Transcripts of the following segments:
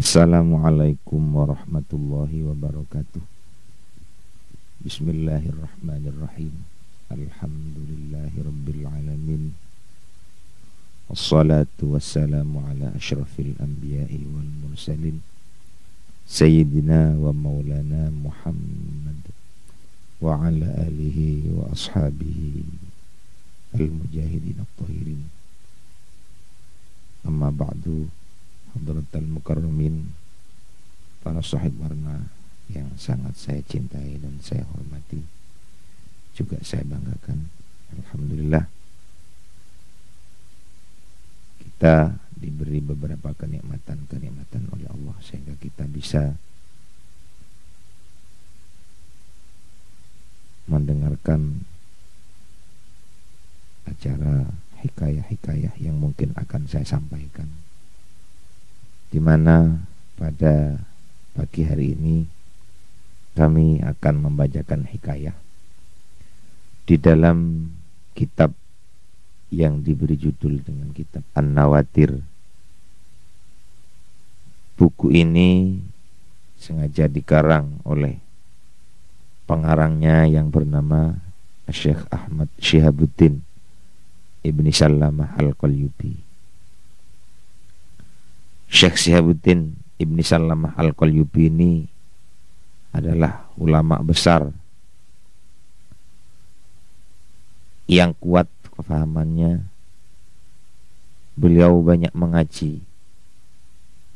Assalamualaikum warahmatullahi wabarakatuh. Bismillahirrahmanirrahim. Alhamdulillahi rabbil alamin. Wassalatu wassalamu ala asyrafil anbiya'i wal mursalin Sayyidina wa maulana Muhammad wa ala alihi wa ashabihi al-mujahidin at-tahirin. Amma ba'du, hadratal mukarramin, para sahib warna yang sangat saya cintai dan saya hormati, juga saya banggakan. Alhamdulillah, kita diberi beberapa kenikmatan oleh Allah sehingga kita bisa mendengarkan acara hikayah-hikayah yang mungkin akan saya sampaikan, di mana pada pagi hari ini kami akan membacakan hikayah di dalam kitab yang diberi judul dengan kitab An-Nawatir. Buku ini sengaja dikarang oleh pengarangnya yang bernama Syekh Ahmad Syihabuddin Ibni Sallamah Al-Qalyubi. Syekh Syihabuddin Ibni Sallamah Al-Qalyubi ini adalah ulama besar yang kuat kefahamannya. Beliau banyak mengaji,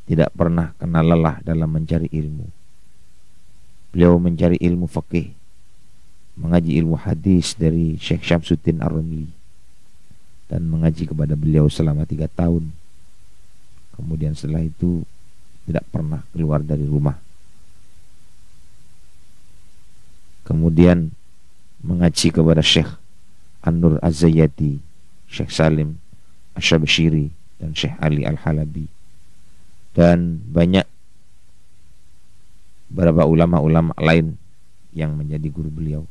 tidak pernah kena lelah dalam mencari ilmu. Beliau mencari ilmu fikih, mengaji ilmu hadis dari Syekh Syamsuddin Ar-Rumli, dan mengaji kepada beliau selama 3 tahun. Kemudian setelah itu tidak pernah keluar dari rumah. Kemudian mengaji kepada Syekh An-Nur Az-Zayyati, Syekh Salim Asy-Syabsyiri, dan Syekh Ali Al-Halabi, dan banyak beberapa ulama-ulama lain yang menjadi guru beliau.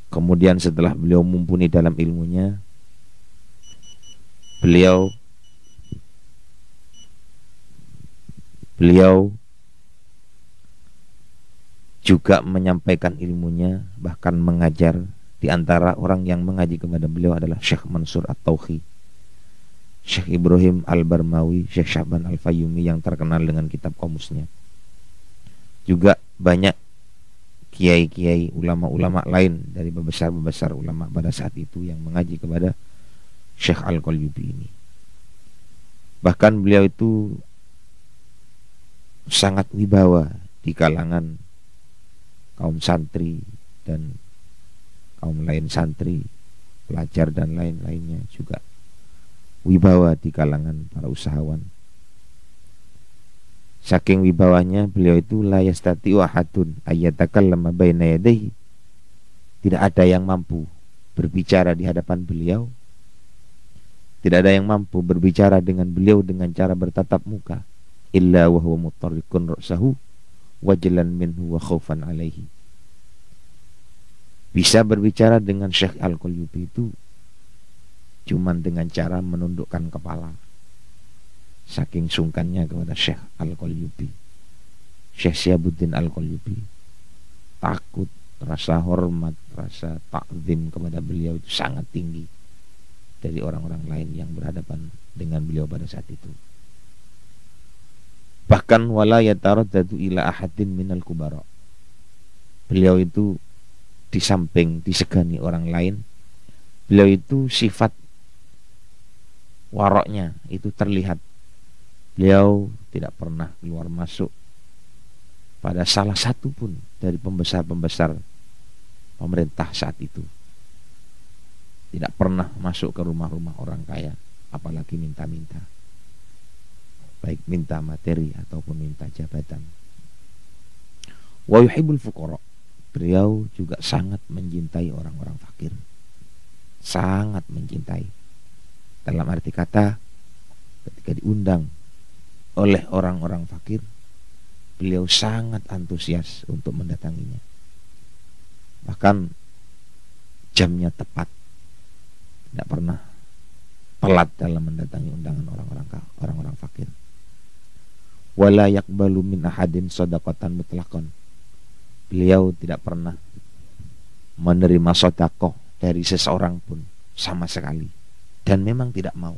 Kemudian setelah beliau mumpuni dalam ilmunya, beliau juga menyampaikan ilmunya, bahkan mengajar. Di antara orang yang mengaji kepada beliau adalah Syekh Mansur At-Tauhi, Syekh Ibrahim Al-Barmawi, Syekh Syahban Al-Fayyumi yang terkenal dengan kitab Qomusnya. Juga banyak kiai-kiai, ulama-ulama lain dari besar-besar ulama pada saat itu yang mengaji kepada Syekh Al-Qalyubi ini. Bahkan beliau itu sangat wibawa di kalangan kaum santri dan kaum lain santri, pelajar dan lain-lainnya, juga wibawa di kalangan para usahawan. Saking wibawanya beliau itu la yastati'u ahadun ayyatakallama baina yadayhi, tidak ada yang mampu berbicara di hadapan beliau, tidak ada yang mampu berbicara dengan beliau dengan cara bertatap muka, illa wa huwa mutarrikun ra'sahu wajlan minhu wa khaufan alaihi. Bisa berbicara dengan Syekh Al-Qalyubi itu cuman dengan cara menundukkan kepala, saking sungkannya kepada Syekh Al-Qalyubi. Syekh Syihabuddin Al-Qalyubi takut, rasa hormat, rasa takzim kepada beliau itu sangat tinggi dari orang-orang lain yang berhadapan dengan beliau pada saat itu. Bahkan wala yataraddadu ila ahadin minal kubara. Beliau itu di samping disegani orang lain, beliau itu sifat waroknya itu terlihat. Beliau tidak pernah keluar masuk pada salah satu pun dari pembesar-pembesar pemerintah saat itu. Tidak pernah masuk ke rumah-rumah orang kaya, apalagi minta-minta, baik minta materi ataupun minta jabatan. Wa yuhibbul fuqara. Beliau juga sangat mencintai orang-orang fakir, sangat mencintai. Dalam arti kata, ketika diundang oleh orang-orang fakir, beliau sangat antusias untuk mendatanginya. Bahkan jamnya tepat, tidak pernah telat dalam mendatangi undangan orang-orang fakir. wala yaqbalu min ahadin shadaqatan mutlaqan. Beliau tidak pernah menerima sedekah dari seseorang pun sama sekali, dan memang tidak mau.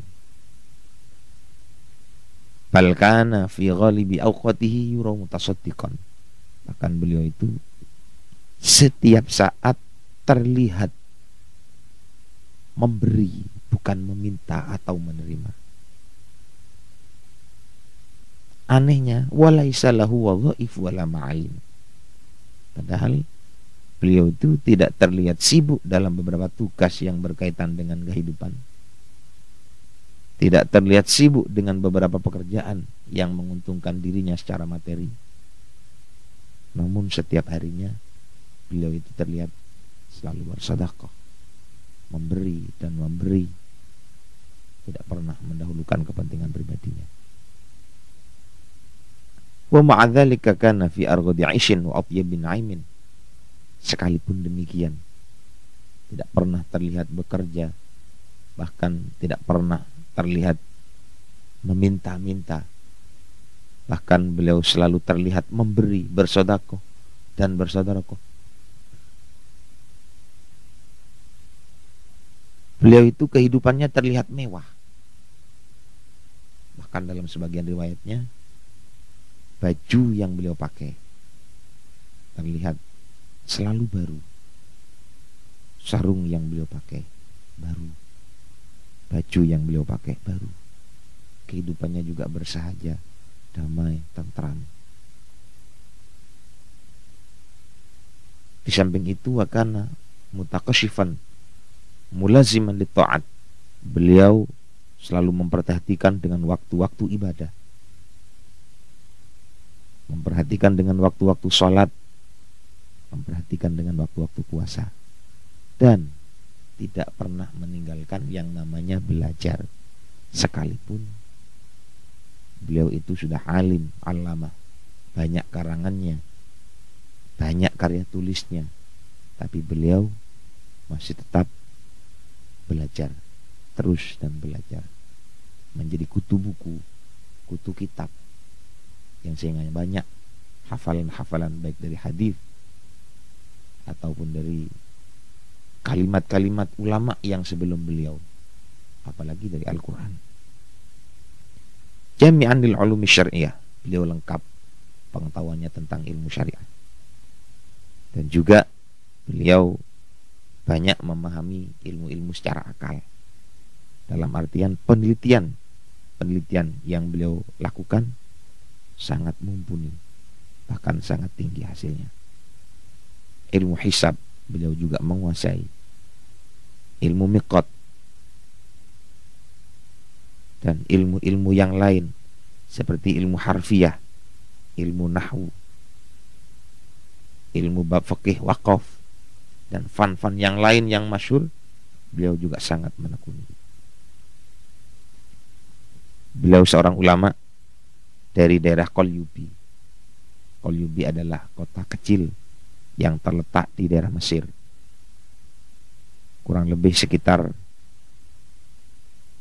Bal kana fi ghalibi awqatihi yura mutasaddiqan. Bahkan beliau itu setiap saat terlihat memberi, bukan meminta atau menerima. Anehnya, walaisa lahu wadhaif wala ma'alim. Padahal beliau itu tidak terlihat sibuk dalam beberapa tugas yang berkaitan dengan kehidupan. Tidak terlihat sibuk dengan beberapa pekerjaan yang menguntungkan dirinya secara materi. Namun setiap harinya beliau itu terlihat selalu bersedekah, memberi dan memberi, tidak pernah mendahulukan kepentingan pribadinya. Wa ma'adzalika kana fi arghadi 'aishin wa atyabin 'aimin. Sekalipun demikian, tidak pernah terlihat bekerja, bahkan tidak pernah terlihat meminta-minta. Bahkan beliau selalu terlihat memberi, bersedekah dan bersedekah. Beliau itu kehidupannya terlihat mewah. Bahkan dalam sebagian riwayatnya, baju yang beliau pakai terlihat selalu baru. Sarung yang beliau pakai baru. Baju yang beliau pakai baru. Kehidupannya juga bersahaja, damai, tentram. Di samping itu, wakana mutakashifan mulaziman li ta'at. Beliau selalu memperhatikan dengan waktu-waktu ibadah, memperhatikan dengan waktu-waktu sholat, memperhatikan dengan waktu-waktu puasa, dan tidak pernah meninggalkan yang namanya belajar. Sekalipun beliau itu sudah alim, allamah, banyak karangannya, banyak karya tulisnya, tapi beliau masih tetap belajar terus dan belajar, menjadi kutu buku, kutu kitab, yang sehingga banyak hafalan-hafalan baik dari hadis ataupun dari kalimat-kalimat ulama yang sebelum beliau, apalagi dari Al-Quran. Jami'an lil ulumi syariah, beliau lengkap pengetahuannya tentang ilmu syariat. Dan juga beliau banyak memahami ilmu-ilmu secara akal, dalam artian penelitian yang beliau lakukan sangat mumpuni, bahkan sangat tinggi hasilnya. Ilmu hisab beliau juga menguasai, ilmu miqat, dan ilmu-ilmu yang lain seperti ilmu harfiah, ilmu nahwu, ilmu bab fikih waqaf, dan fan-fan yang lain yang masyhur, beliau juga sangat menekuni. Beliau seorang ulama dari daerah Qalyubi. Qalyubi adalah kota kecil yang terletak di daerah Mesir, kurang lebih sekitar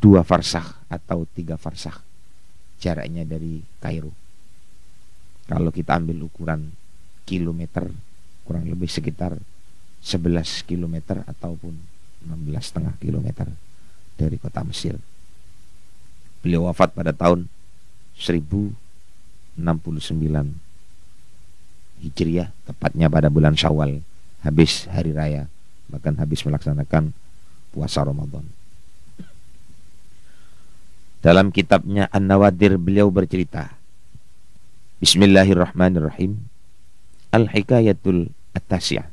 2 farsakh atau 3 farsakh jaraknya dari Kairo. Kalau kita ambil ukuran kilometer, kurang lebih sekitar 11 kilometer ataupun 16,5 kilometer dari kota Mesir. Beliau wafat pada tahun 1069 Hijriah, tepatnya pada bulan Syawal, habis hari raya, bahkan habis melaksanakan puasa Ramadan. Dalam kitabnya An-Nawadir beliau bercerita, Bismillahirrahmanirrahim, Al-Hikayatul At-Tasiyah,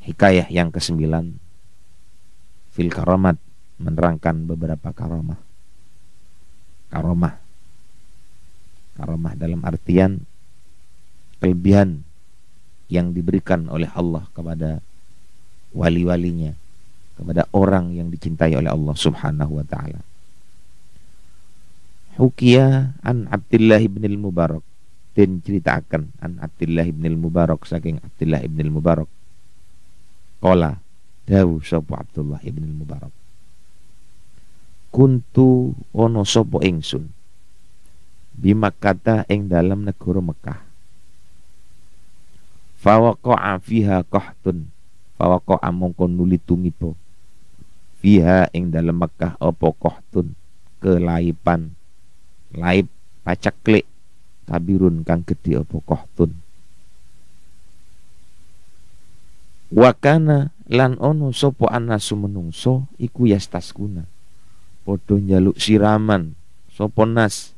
hikayah yang ke-9, fil karamat, menerangkan beberapa karamah. Karamah dalam artian kelebihan yang diberikan oleh Allah kepada wali-walinya, kepada orang yang dicintai oleh Allah Subhanahu wa ta'ala. Hukiya an Abdullah ibn al-Mubarak, dan ceritakan an Abdullah ibn al-Mubarak, saking Abdullah ibn al-Mubarak, qala dawu sapa Abdullah ibn al-Mubarak, kuntu ono sapa ingsun bimakkata ing dalam negara Mekah. Fawaqa'a fiha qahtun, fawaqa'a mongko nuli tumibo fiha ing dalam Mekah apa qahtun, kelaipan, laip pacaklik kabirun kang gedhe apa qahtun. Wakana lan ono sopo anasu menungso iku yastaskuna podo njaluk siraman sopo nas,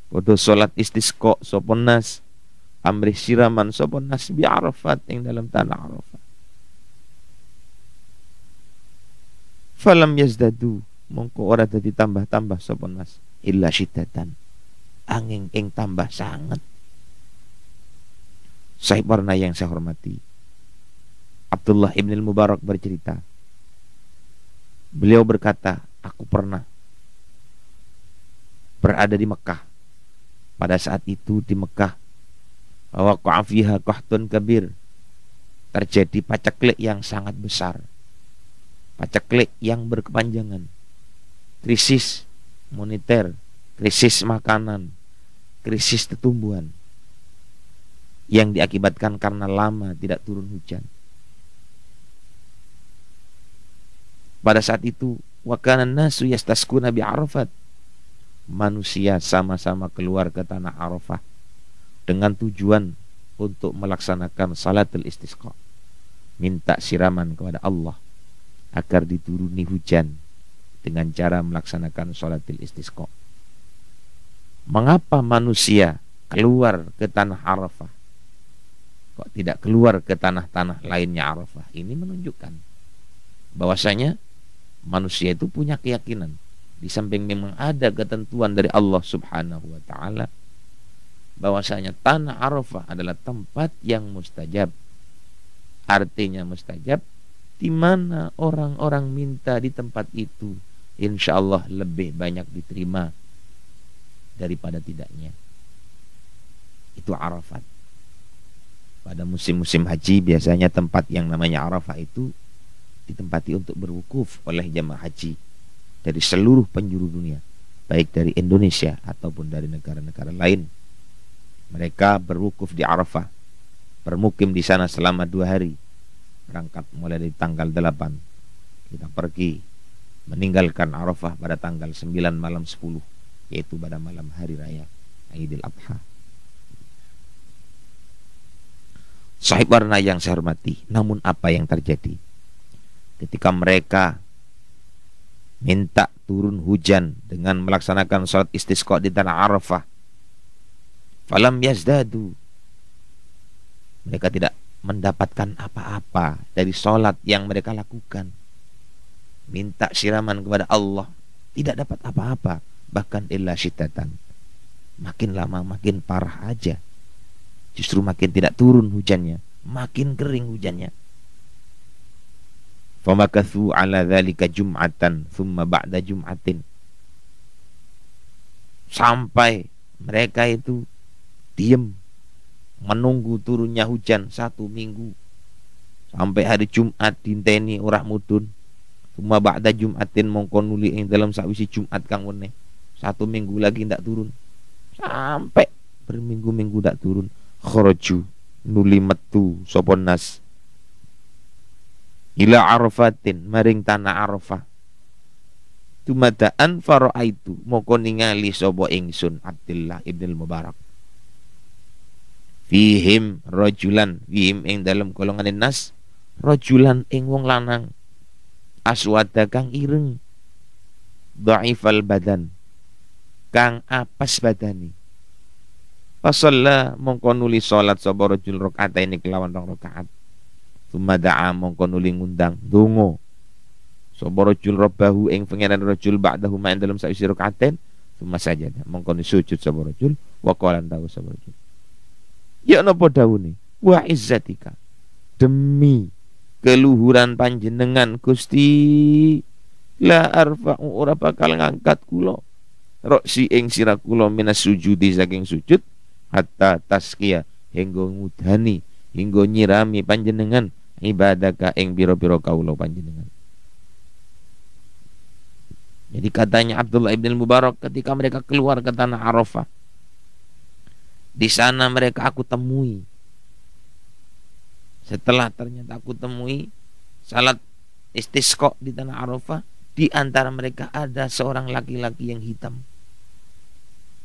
podo salat istisqa sopo nas, amrih siraman sopo nas bi Arafat ing dalam tanah Arafat. Falam yazdadu mongko ora dadi tambah-tambah sopo nas illa syiddatan angin ing tambah sangat. Sahib warna yang saya hormati, Abdullah ibn al-Mubarak bercerita, beliau berkata, aku pernah berada di Mekah. Pada saat itu di Mekah, waqa'a fiha qahtun kabir, terjadi paceklik yang sangat besar, paceklik yang berkepanjangan, krisis moneter, krisis makanan, krisis tumbuhan yang diakibatkan karena lama tidak turun hujan. Pada saat itu wakanan nasu yastaskuna bi Arafat, manusia sama-sama keluar ke tanah Arafah dengan tujuan untuk melaksanakan salatul istisqa, minta siraman kepada Allah agar dituruni hujan dengan cara melaksanakan salatul istisqa. Mengapa manusia keluar ke tanah Arafah, kok tidak keluar ke tanah-tanah lainnya Arafah? Ini menunjukkan bahwasanya manusia itu punya keyakinan, di samping memang ada ketentuan dari Allah Subhanahu wa taala, bahwasanya tanah Arafah adalah tempat yang mustajab. Artinya mustajab, di mana orang-orang minta di tempat itu insya Allah lebih banyak diterima daripada tidaknya. Itu Arafat. Pada musim-musim haji biasanya tempat yang namanya Arafah itu ditempati untuk berwukuf oleh jamaah haji dari seluruh penjuru dunia, baik dari Indonesia ataupun dari negara-negara lain. Mereka berwukuf di Arafah, bermukim di sana selama 2 hari. Berangkat mulai dari tanggal 8, kita pergi meninggalkan Arafah pada tanggal 9 malam 10, yaitu pada malam hari raya Idul Adha. Sahib warna yang saya hormati, namun apa yang terjadi ketika mereka minta turun hujan dengan melaksanakan salat istisqa di tanah Arafah? Falam yazdadu, mereka tidak mendapatkan apa-apa dari salat yang mereka lakukan. Minta siraman kepada Allah, tidak dapat apa-apa, bahkan illa syiddatan, makin lama makin parah aja. Justru makin tidak turun hujannya, makin kering hujannya. Famakathu ala dzalika jum'atan thumma ba'da jum'atin, sampai mereka itu diam menunggu turunnya hujan 1 minggu, sampai hari Jumat dinteni ora mudun. Thumma ba'da jum'atin mongko nuli ing dalam sawisi Jumat kang weneh 1 minggu lagi ndak turun, sampai berminggu-minggu ndak turun. Kharaju nuli metu sapa nas ila Arafatin maring tanah Arafah. Tumadaan faraitu moko ningali sapa ingsun Abdullah ibn al-Mubarak fihim rajulan, fihim ing dalam golongan nas rajulan ing wong lanang aswada kang ireng, dhaifal badan kang apes badani. Fasalla mongko nuli salat sapa rajul rakaataini kelawan 2 rakaat. Sumada'a mongko nuli ngundang donga sapa rajul rabbahu ing pangeran rajul ba'dahu ma dalam saisi rakaaten. Summa sajada mongko sujud sapa rajul wa qala dawu sapa rajul, ya napa dawune, wa izzatika, demi keluhuran panjenengan Gusti, la arfa'u ora bakal ngangkat kula roksi ing sira kula minas sujudi saking sujud hatta taskiya hingga ngudani hingga nyirami panjenengan ibadaka ing pira-pira kawula panjenengan. Jadi katanya Abdullah ibn Mubarak, ketika mereka keluar ke tanah Arafah Di sana mereka aku temui. Setelah ternyata aku temui salat istisqa di tanah Arafah, di antara mereka ada seorang laki-laki yang hitam.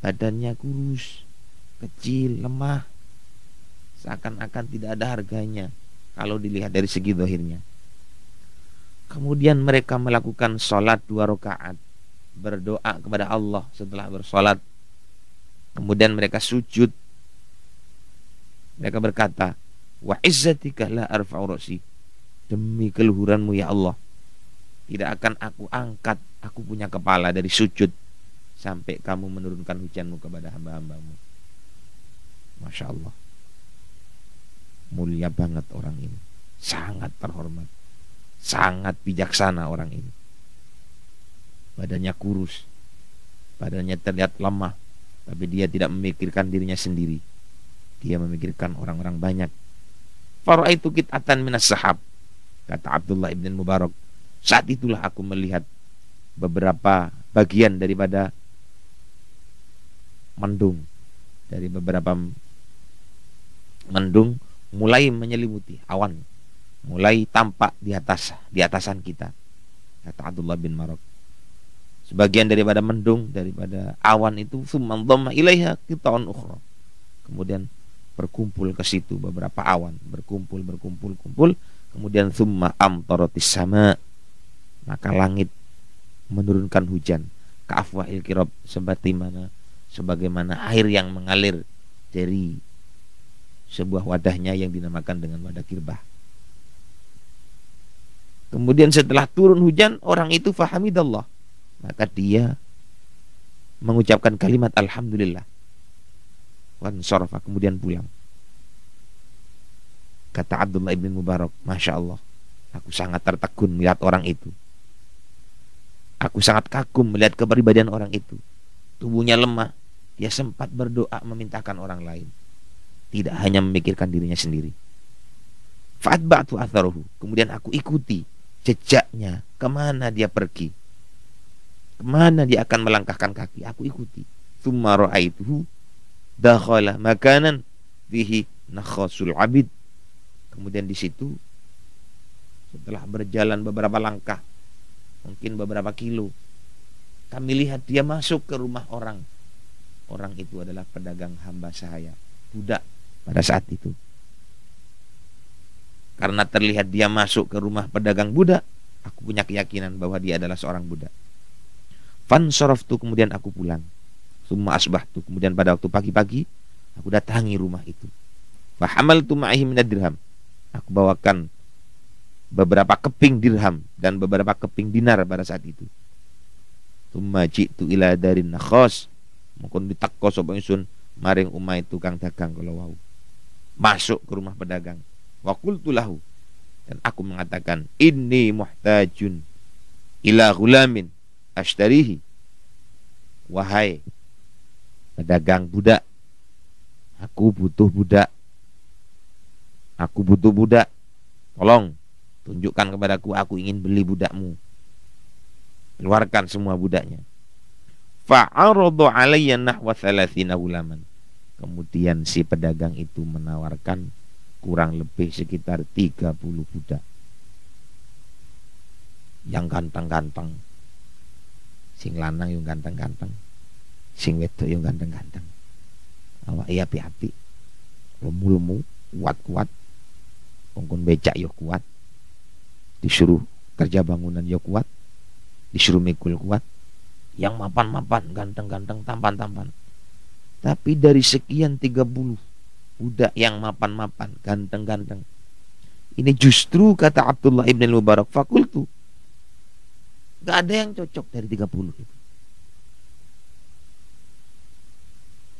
Badannya kurus, kecil, lemah, seakan-akan tidak ada harganya kalau dilihat dari segi zahirnya. Kemudian mereka melakukan sholat 2 rakaat, berdoa kepada Allah setelah bersolat. Kemudian mereka sujud. Mereka berkata, wa izzatika la arfa'u ra'si, demi keluhuranmu ya Allah, tidak akan aku angkat, aku punya kepala dari sujud sampai kamu menurunkan hujanmu kepada hamba-hambamu. Masya Allah, mulia banget orang ini, sangat terhormat, sangat bijaksana orang ini. Badannya kurus, badannya terlihat lemah, tapi dia tidak memikirkan dirinya sendiri, dia memikirkan orang-orang banyak. Faraitu qit'atan minas sahab, kata Abdullah ibn Mubarak, saat itulah aku melihat beberapa bagian daripada mendung, dari beberapa mendung mulai menyelimuti awan, mulai tampak di atasan kita, kata Abdullah bin Marok. Sebagian daripada mendung, daripada awan itu, tsumma dhamma ilaiha qita'un ukhra, kemudian berkumpul ke situ beberapa awan, berkumpul, kemudian tsumma amtaratis sama, maka langit menurunkan hujan, ka'afwahil kirab, sebagaimana air yang mengalir dari sebuah wadahnya yang dinamakan dengan wadah kirbah. Kemudian setelah turun hujan, orang itu fahamidallah, maka dia mengucapkan kalimat alhamdulillah, wan sarafa, kemudian pulang. Kata Abdullah ibn Mubarak, Masya Allah, aku sangat tertegun melihat orang itu. Aku sangat kagum melihat kepribadian orang itu. Tubuhnya lemah, dia sempat berdoa memintakan orang lain, tidak hanya memikirkan dirinya sendiri. Fa'atba'tu atharuhu, kemudian aku ikuti jejaknya, kemana dia pergi, kemana dia akan melangkahkan kaki, aku ikuti. Tsumma ra'aituhu dakhala makanan fihi nakhasul abid, kemudian di situ setelah berjalan beberapa langkah, mungkin beberapa kilo, kami lihat dia masuk ke rumah orang. Orang itu adalah pedagang hamba sahaya, budak pada saat itu. Karena terlihat dia masuk ke rumah pedagang budak, aku punya keyakinan bahwa dia adalah seorang budak. Fansaraftu, kemudian aku pulang. Summa asbahtu, kemudian pada waktu pagi-pagi aku datangi rumah itu. Fahamaltu ma'ihi minad dirham, aku bawakan beberapa keping dirham dan beberapa keping dinar pada saat itu. Summa ji'tu ila darin nakhas, mungkin ditakko sapa ingsun maring umai tukang dagang kala wau. Masuk ke rumah pedagang. Wa qultu lahu, dan aku mengatakan, inni muhtajun ila ghulamin ashtarihi, wahai pedagang budak, aku butuh budak, tolong tunjukkan kepadaku, aku ingin beli budakmu, keluarkan semua budaknya. Fa'aradu alayya nahwa 30 ghulaman, kemudian si pedagang itu menawarkan kurang lebih sekitar 30 budak yang ganteng-ganteng, sing lanang yang ganteng-ganteng, sing wedok yang ganteng-ganteng, awak iya api-api, lemu-lemu, kuat-kuat, kongkon becak yo kuat, disuruh kerja bangunan yo kuat, disuruh mikul kuat, yang mapan-mapan, ganteng-ganteng, tampan-tampan. Tapi dari sekian 30 budak yang mapan-mapan, ganteng-ganteng, ini justru kata Abdullah ibn Mubarak, fakultu, gak ada yang cocok dari 30 itu.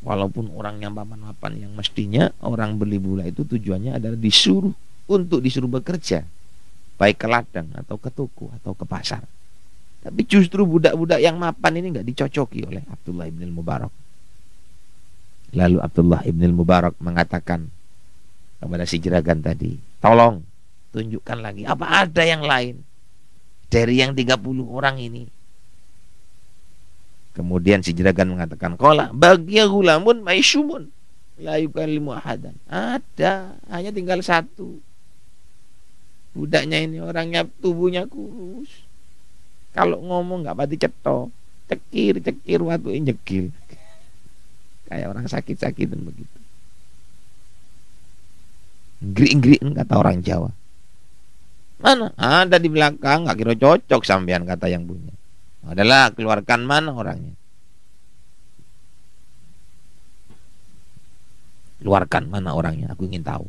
Walaupun orang yang mapan-mapan, yang mestinya orang beli budak itu tujuannya adalah disuruh bekerja, baik ke ladang atau ke toko atau ke pasar. Tapi justru budak-budak yang mapan ini gak dicocoki oleh Abdullah ibn Mubarak. Lalu Abdullah ibn Mubarak mengatakan kepada si jeragan tadi, tolong tunjukkan lagi, apa ada yang lain dari yang 30 orang ini. Kemudian si jeragan mengatakan, qala bagiya ghulamun maishumun, La yukallimu ahadan. Ada, hanya tinggal satu. Budaknya ini orangnya tubuhnya kurus. Kalau ngomong nggak pati cetok, cekir waktu nyekil. Kayak orang sakit-sakit begitu. Grik-grikin kata orang Jawa. Mana? Ada di belakang, nggak kira cocok sampean kata yang punya. Adalah keluarkan mana orangnya. Keluarkan mana orangnya, aku ingin tahu.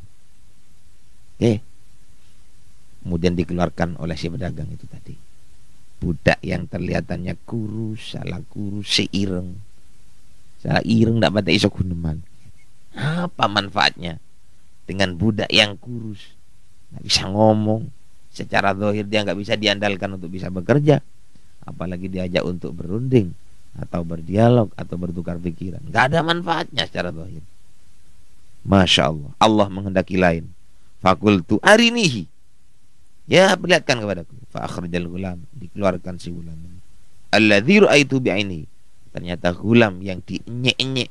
Kemudian dikeluarkan oleh si pedagang itu tadi. Budak yang terlihatannya kurus, salah kurus, seireng. Salah ireng ndak pada iso guneman. Apa manfaatnya dengan budak yang kurus? Nggak bisa ngomong. Secara zahir dia nggak bisa diandalkan untuk bisa bekerja. Apalagi diajak untuk berunding atau berdialog atau bertukar pikiran. Nggak ada manfaatnya secara zahir. Masya Allah, Allah menghendaki lain. Fakultu arinihi, ya perlihatkan kepadaku. Fa akhrajal gulam, dikeluarkan si gulam. Alladzi ra'aitu bi'aini, ternyata gulam yang dienyek-enyek,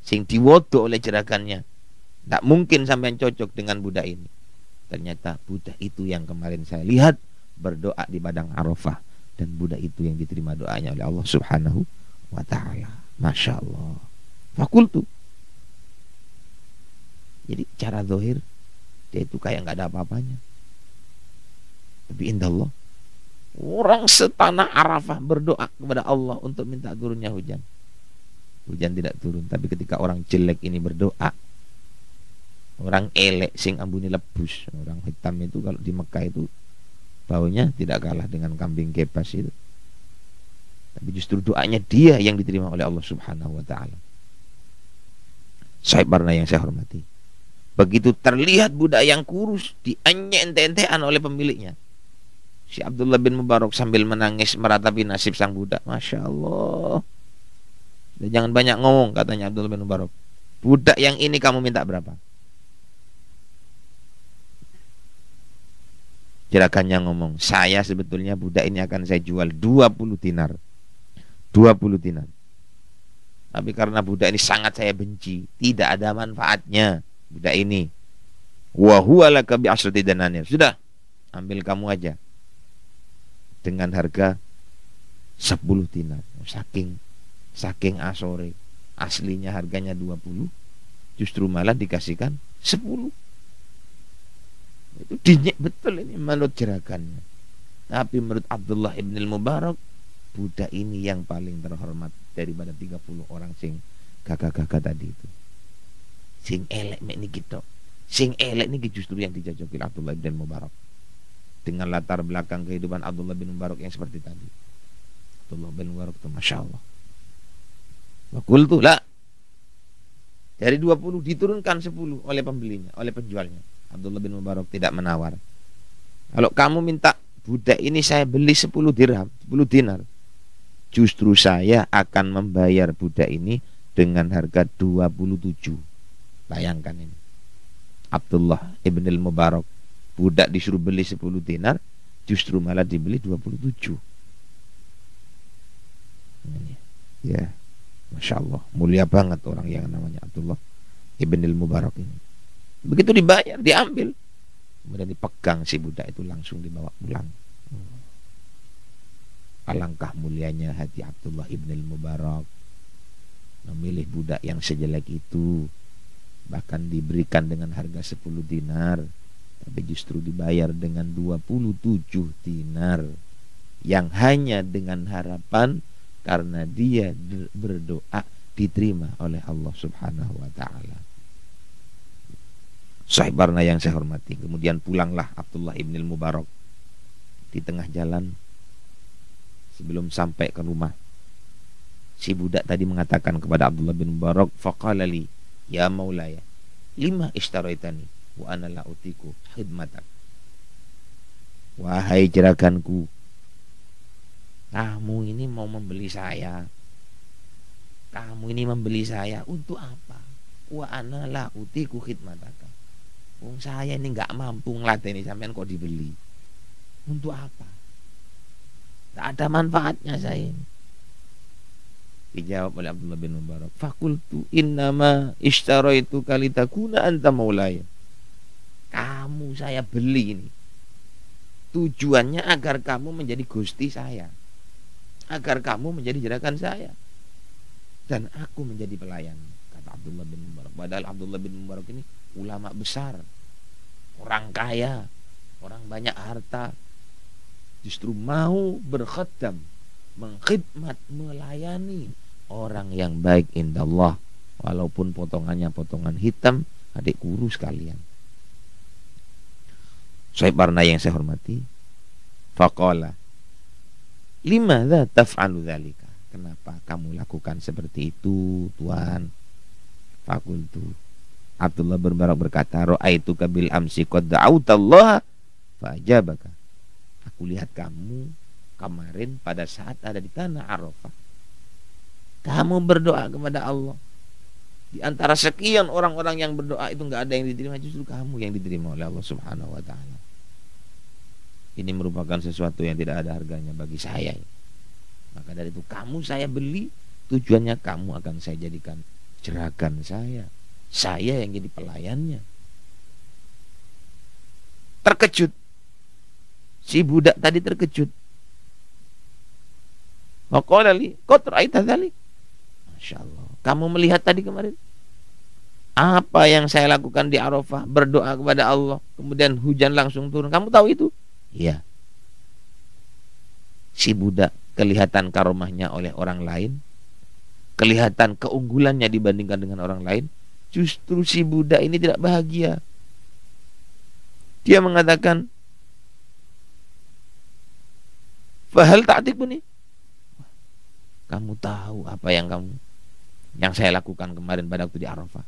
sing diwodok oleh jerakannya, tak mungkin sampai cocok dengan budak ini. Ternyata budak itu yang kemarin saya lihat berdoa di padang Arafah, dan budak itu yang diterima doanya oleh Allah Subhanahu wa ta'ala. Masya Allah. Fakultu, jadi cara zahir dia itu kayak nggak ada apa-apanya. Tapi indah Allah, orang setanah Arafah berdoa kepada Allah untuk minta turunnya hujan. Hujan tidak turun. Tapi ketika orang jelek ini berdoa, orang elek sing ambuni lebus, orang hitam itu kalau di Mekah itu baunya tidak kalah dengan kambing kebas itu. Tapi justru doanya dia yang diterima oleh Allah Subhanahu wa ta'ala. Sahib Barna yang saya hormati, begitu terlihat budak yang kurus dianyek ente-entean oleh pemiliknya, si Abdullah bin Mubarak sambil menangis meratapi nasib sang budak. Masya Allah. Dan jangan banyak ngomong, katanya Abdullah bin Mubarak. Budak yang ini kamu minta berapa? Jerakannya ngomong, saya sebetulnya budak ini akan saya jual 20 dinar. 20 dinar. Tapi karena budak ini sangat saya benci, tidak ada manfaatnya budak ini. Wa huwa laka bi asrati dananir. Sudah, ambil kamu aja dengan harga 10 dinar. Saking asore, aslinya harganya 20, justru malah dikasihkan 10. Itu dinyek betul ini menurut jerakannya. Tapi menurut Abdullah ibn al-Mubarak, budak ini yang paling terhormat daripada 30 orang sing gagah-gagah tadi itu. Sing elek mek niki tok. Sing elek niki justru yang dijajoki Abdullah bin Mubarak. Dengan latar belakang kehidupan Abdullah bin Mubarak yang seperti tadi. Abdullah bin Mubarak itu Masya Allah. Wakultu lah. Dari 20 diturunkan 10 oleh pembelinya, oleh penjualnya. Abdullah bin Mubarak tidak menawar. Kalau kamu minta budak ini saya beli 10 dirham, 10 dinar, justru saya akan membayar budak ini dengan harga 27. Bayangkan ini. Abdullah ibn al-Mubarak, budak disuruh beli 10 dinar, justru malah dibeli 27. Ya, Masya Allah, mulia banget orang yang namanya Abdullah ibn al-Mubarak ini. Begitu dibayar, diambil, kemudian dipegang si budak itu, langsung dibawa pulang. Alangkah mulianya hati Abdullah ibn al-Mubarak, memilih budak yang sejelek itu, bahkan diberikan dengan harga 10 dinar, tapi justru dibayar dengan 27 dinar, yang hanya dengan harapan karena dia berdoa diterima oleh Allah Subhanahu wa ta'ala. Sahib Barna yang saya hormati, kemudian pulanglah Abdullah ibn al-Mubarak. Di tengah jalan, sebelum sampai ke rumah, si budak tadi mengatakan kepada Abdullah bin Mubarak, faqala li ya maulaya lima ishtaraitani wa ana la utiku khidmatak. Wahai jeraganku, kamu ini mau membeli saya, kamu ini membeli saya untuk apa? Wa ana la utiku khidmataka. Wong saya ini nggak mampu ngelateni sampean kok dibeli. Untuk apa? Tak ada manfaatnya saya ini. Dijawab oleh Abdullah bin Mubarak, fakultu innama ishtaraitu kalitakuna anta maulaya. Kamu saya beli ini. Tujuannya agar kamu menjadi gusti saya. Agar kamu menjadi jerakan saya. Dan aku menjadi pelayan, kata Abdullah bin Mubarak. Padahal Abdullah bin Mubarak ini ulama besar, orang kaya, orang banyak harta. Justru mau berkhidam, mengkhidmat, melayani orang yang baik indallah, walaupun potongannya potongan hitam. Adik guru sekalian, Syekh Barna yang saya hormati, faqala limadza taf'alu dzalika, kenapa kamu lakukan seperti itu tuan? Fakultu, Abdullah bin Mubarak berkata, ra'aituka bil amsi qad da'awtallaha fa'ajabaka. Aku lihat kamu kemarin pada saat ada di tanah Arafah, kamu berdoa kepada Allah. Di antara sekian orang-orang yang berdoa itu nggak ada yang diterima, justru kamu yang diterima oleh Allah Subhanahu wa taala. Ini merupakan sesuatu yang tidak ada harganya bagi saya. Maka dari itu kamu saya beli, tujuannya kamu akan saya jadikan jeragan saya yang jadi pelayannya. Terkejut si budak tadi, terkejut. Waqala li qad ra'aita dzalik. Masyaallah, kamu melihat tadi kemarin apa yang saya lakukan di Arafah, berdoa kepada Allah, kemudian hujan langsung turun. Kamu tahu itu? Iya. Si budak kelihatan karomahnya oleh orang lain, kelihatan keunggulannya dibandingkan dengan orang lain. Justru si budak ini tidak bahagia. Dia mengatakan, fahal ta'tikuni, kamu tahu apa yang saya lakukan kemarin pada waktu di Arafah?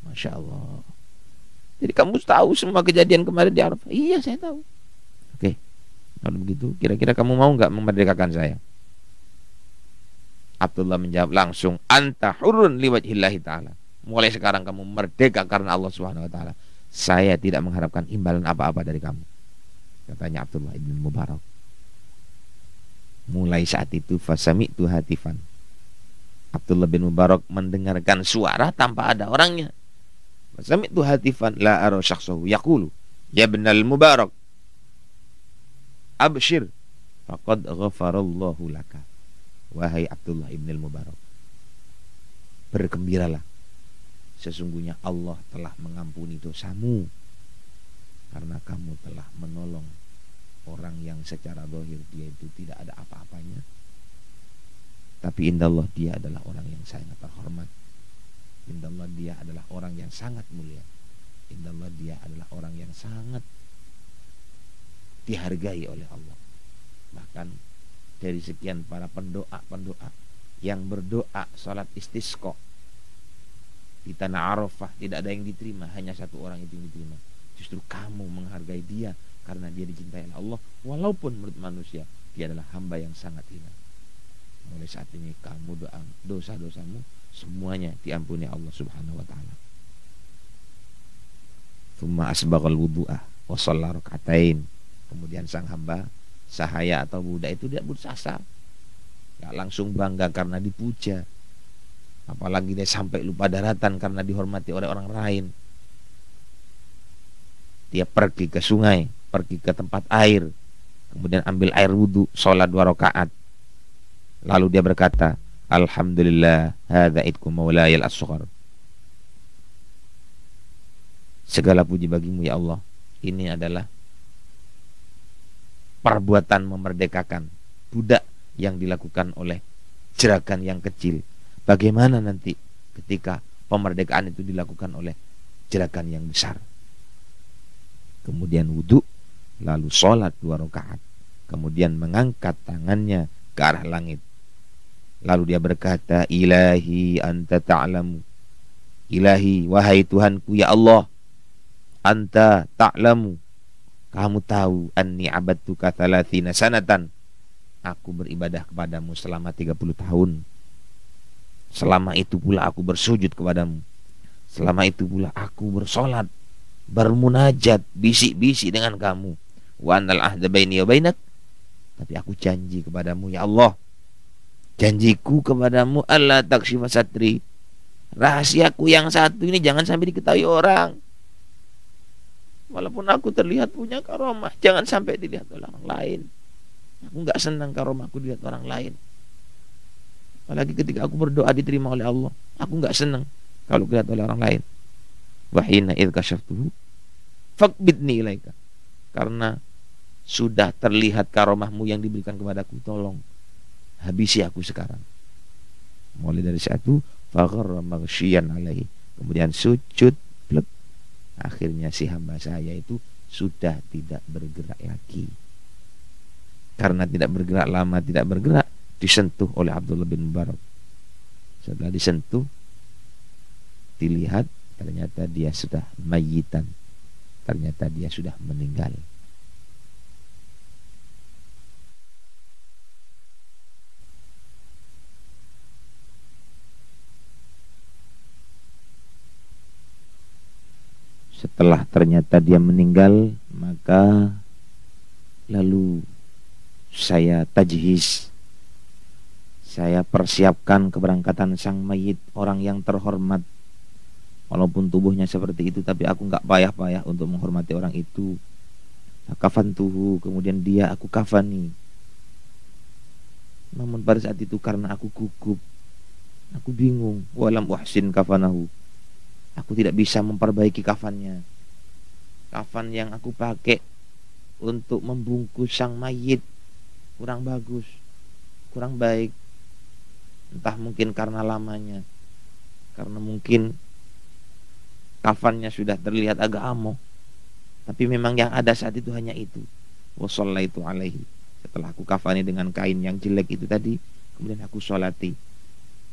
Masya Allah. Jadi kamu tahu semua kejadian kemarin di Arafah? Iya, saya tahu. Oke, kalau begitu kira-kira kamu mau nggak memerdekakan saya? Abdullah menjawab langsung, anta hurun liwajhillahi ta'ala. Mulai sekarang kamu merdeka karena Allah Subhanahu wa taala. Saya tidak mengharapkan imbalan apa-apa dari kamu, katanya Abdullah bin Mubarak. Mulai saat itu fasami'tu hatifan, Abdullah bin Mubarak mendengarkan suara tanpa ada orangnya. Fasami'tu hatifan la ara syakhsahu yaqulu ya ibnal Mubarak abshir faqad ghafarallahu laka. Wahai Abdullah ibn Mubarak, bergembiralah, sesungguhnya Allah telah mengampuni dosamu karena kamu telah menolong orang yang secara zahir dia itu tidak ada apa-apanya, tapi indallah dia adalah orang yang sangat terhormat. Indallah dia adalah orang yang sangat mulia. Indallah dia adalah orang yang sangat dihargai oleh Allah. Bahkan dari sekian para pendoa yang berdoa salat istisqa di tanah Arafah, tidak ada yang diterima, hanya satu orang itu yang diterima. Justru kamu menghargai dia karena dia dicintai oleh Allah, walaupun menurut manusia dia adalah hamba yang sangat hina. Mulai saat ini kamu dosa-dosamu semuanya diampuni Allah Subhanahu wa taala. Tsumma asbaghal wudu'a wa shalla rak'atain. Kemudian sang hamba sahaya atau budak itu tidak putus asa, gak langsung bangga karena dipuja, apalagi dia sampai lupa daratan karena dihormati oleh orang lain. Dia pergi ke sungai, pergi ke tempat air, kemudian ambil air wudhu, sholat 2 rakaat. Lalu dia berkata, alhamdulillah hadza idku maulayal asghar. Segala puji bagimu ya Allah, ini adalah perbuatan memerdekakan budak yang dilakukan oleh jerakan yang kecil. Bagaimana nanti ketika pemerdekaan itu dilakukan oleh jerakan yang besar? Kemudian wudhu, lalu sholat 2 rakaat, kemudian mengangkat tangannya ke arah langit. Lalu dia berkata, ilahi anta ta'lamu, ilahi wahai Tuhanku ya Allah, anta ta'lamu, kamu tahu, anni abadtuka 30 sanatan, aku beribadah kepadamu selama 30 tahun. Selama itu pula aku bersujud kepadamu. Selama itu pula aku bersolat, bermunajat, bisik-bisik dengan kamu. Wa annal ahda baini wa bainak, tapi aku janji kepadamu ya Allah, Janjiku kepadamu Allah takshifa satri, rahasiaku yang satu ini jangan sampai diketahui orang. Walaupun aku terlihat punya karomah, jangan sampai dilihat oleh orang lain. Aku nggak senang karomahku dilihat orang lain. Apalagi ketika aku berdoa diterima oleh Allah, aku nggak senang kalau dilihat oleh orang lain. Wahina idh kasyaftuhu faqbidni ilaika. Karena sudah terlihat karomahmu yang diberikan kepadaku, tolong habisi aku sekarang. Mulai dari saat itu fagharra maghsyian alaihi, kemudian sujud plek. Akhirnya si hamba saya itu sudah tidak bergerak lagi. Karena tidak bergerak lama, tidak bergerak, disentuh oleh Abdullah bin Mubarak. Setelah disentuh, dilihat ternyata dia sudah mayitan, ternyata dia sudah meninggal. Setelah ternyata dia meninggal, maka lalu saya tajhiz, saya persiapkan keberangkatan sang mayit, orang yang terhormat. Walaupun tubuhnya seperti itu, tapi aku nggak payah-payah untuk menghormati orang itu. Kafantuhu, kemudian dia aku kafani. Namun pada saat itu karena aku gugup, aku bingung. Walam uhsin kafanahu, aku tidak bisa memperbaiki kafannya. Kafan yang aku pakai untuk membungkus sang mayit kurang bagus, kurang baik. Entah mungkin karena lamanya, karena mungkin kafannya sudah terlihat agak amok. Tapi memang yang ada saat itu hanya itu. Wasallaitu alaihi, setelah aku kafani dengan kain yang jelek itu tadi, kemudian aku sholati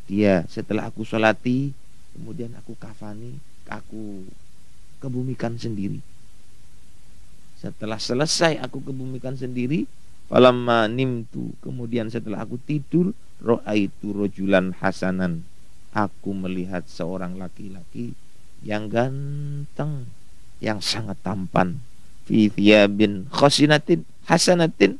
dia. Setelah aku sholati, kemudian aku kafani, aku kebumikan sendiri. Setelah selesai aku kebumikan sendiri, falamma nimtu, kemudian setelah aku tidur, ra'aitu rajulan hasanan, aku melihat seorang laki-laki yang ganteng, yang sangat tampan, fi thiyabin khasinatin hasanatin,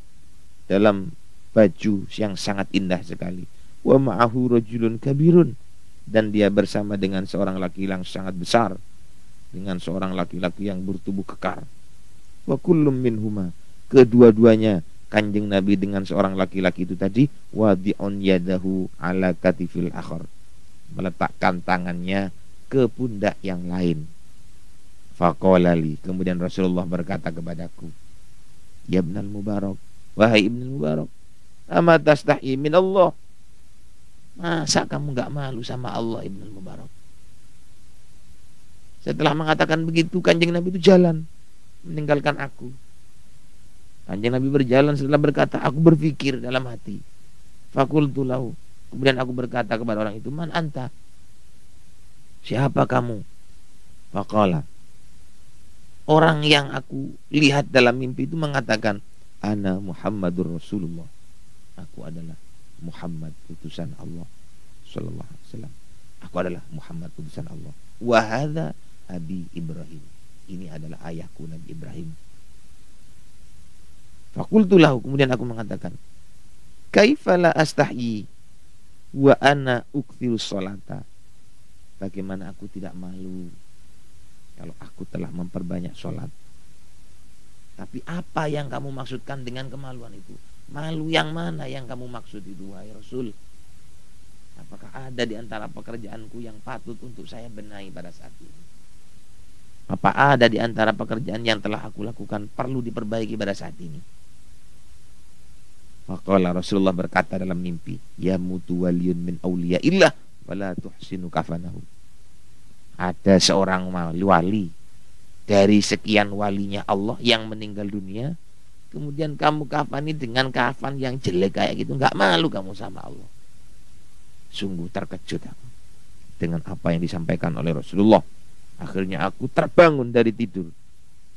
dalam baju yang sangat indah sekali, wa ma'ahu rajulun kabirun, dan dia bersama dengan seorang laki yang sangat besar, dengan seorang laki-laki yang bertubuh kekar. Wa kullum minhuma, kedua-duanya Kanjeng Nabi dengan seorang laki-laki itu tadi, wadi'un yadahu ala katifil akhar, meletakkan tangannya ke pundak yang lain. Faqolali, kemudian Rasulullah berkata kepadaku, ya Ibnul Mubarak, wahai Ibnul Mubarak, ama tastahi min Allah, masa kamu gak malu sama Allah Ibnul Mubarak? Setelah mengatakan begitu, Kanjeng Nabi itu jalan meninggalkan aku. Kanjeng Nabi berjalan setelah berkata, aku berpikir dalam hati. Fakultu lahu, kemudian aku berkata kepada orang itu, man anta, siapa kamu? Faqala, orang yang aku lihat dalam mimpi itu mengatakan, ana Muhammadur Rasulullah, aku adalah Muhammad utusan Allah sallallahu alaihi wasallam. Aku adalah Muhammad utusan Allah. Wa hadza abi Ibrahim, ini adalah ayahku Nabi Ibrahim. Fakultu lahu, kemudian aku mengatakan, kaifa la astahyi wa ana ukthiru sholata, bagaimana aku tidak malu kalau aku telah memperbanyak sholat. Tapi apa yang kamu maksudkan dengan kemaluan itu? Malu yang mana yang kamu maksud itu, wahai Rasul? Apakah ada di antara pekerjaanku yang patut untuk saya benahi pada saat ini? Apa ada di antara pekerjaan yang telah aku lakukan perlu diperbaiki pada saat ini? Maka Rasulullah berkata dalam mimpi, ya mutu waliyun min awliyaillah wala tuhsinu kafanahu. Ada seorang wali dari sekian walinya Allah yang meninggal dunia, kemudian kamu kafani dengan kafan yang jelek kayak gitu, nggak malu kamu sama Allah. Sungguh terkejut aku dengan apa yang disampaikan oleh Rasulullah. Akhirnya aku terbangun dari tidur,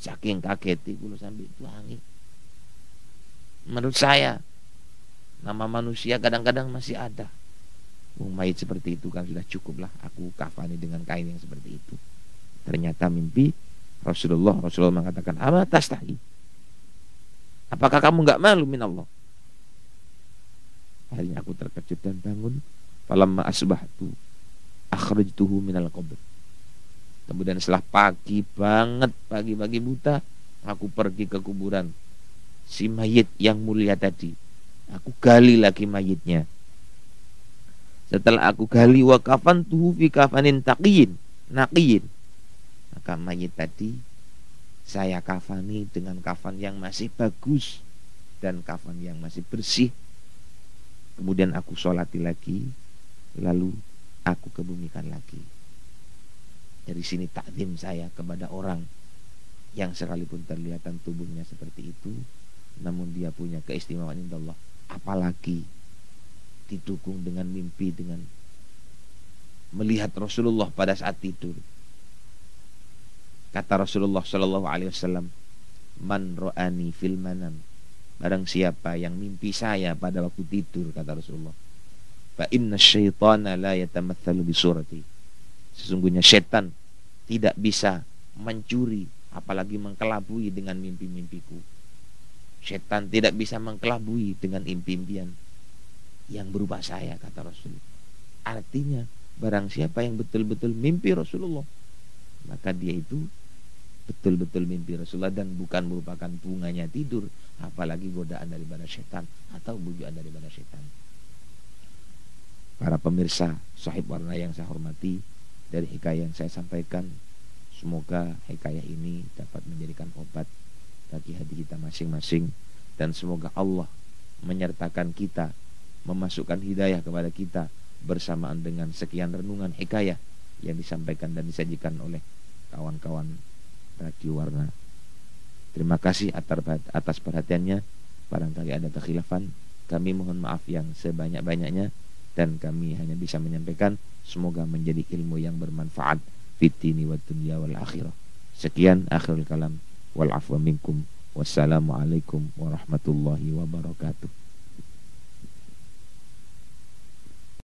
saking kagetnya kulo sampai tuangi. Menurut saya, nama manusia kadang-kadang masih ada. Mayit seperti itu kan sudah cukuplah aku kafani dengan kain yang seperti itu. Ternyata mimpi Rasulullah mengatakan, ama tastahi, apakah kamu nggak malu min Allah? Akhirnya aku terkejut dan bangun. Falamma asbahtu akhrajtuhu minal qabr. Kemudian setelah pagi banget, pagi-pagi buta, aku pergi ke kuburan si mayit yang mulia tadi. Aku gali lagi mayitnya. Setelah aku gali, wa kafantuhu fi kafanin taqiyin, naqiyin. Maka mayit tadi saya kafani dengan kafan yang masih bagus dan kafan yang masih bersih. Kemudian aku sholati lagi, lalu aku kebumikan lagi. Dari sini takdim saya kepada orang yang sekalipun terlihatan tubuhnya seperti itu, namun dia punya keistimewaan indah Allah. Apalagi didukung dengan mimpi, dengan melihat Rasulullah pada saat tidur. Kata Rasulullah Shallallahu Alaihi Wasallam, "Man ro'ani fil manam." Barang siapa yang mimpi saya pada waktu tidur, kata Rasulullah, "Fa inna syaitana la yatamatsalu bi surati." Sesungguhnya setan tidak bisa mencuri, apalagi mengkelabui dengan mimpi-mimpiku. Setan tidak bisa mengkelabui dengan impi-impian yang berupa saya, kata Rasul. Artinya barang siapa yang betul-betul mimpi Rasulullah, maka dia itu betul-betul mimpi Rasulullah dan bukan merupakan bunganya tidur, apalagi godaan daripada setan atau bujuan daripada setan. Para pemirsa Sahib Warna yang saya hormati, dari hikayah yang saya sampaikan, semoga hikayah ini dapat menjadikan obat bagi hati kita masing-masing, dan semoga Allah menyertakan kita, memasukkan hidayah kepada kita bersamaan dengan sekian renungan hikayah yang disampaikan dan disajikan oleh kawan-kawan Radio Warna. Terima kasih atas perhatiannya. Barangkali ada kekhilafan, kami mohon maaf yang sebanyak-banyaknya, dan kami hanya bisa menyampaikan semoga menjadi ilmu yang bermanfaat fid dini wad dunya wal akhirah. Sekian akhirul kalam, wal afwa minkum, wassalamualaikum warahmatullahi wabarakatuh.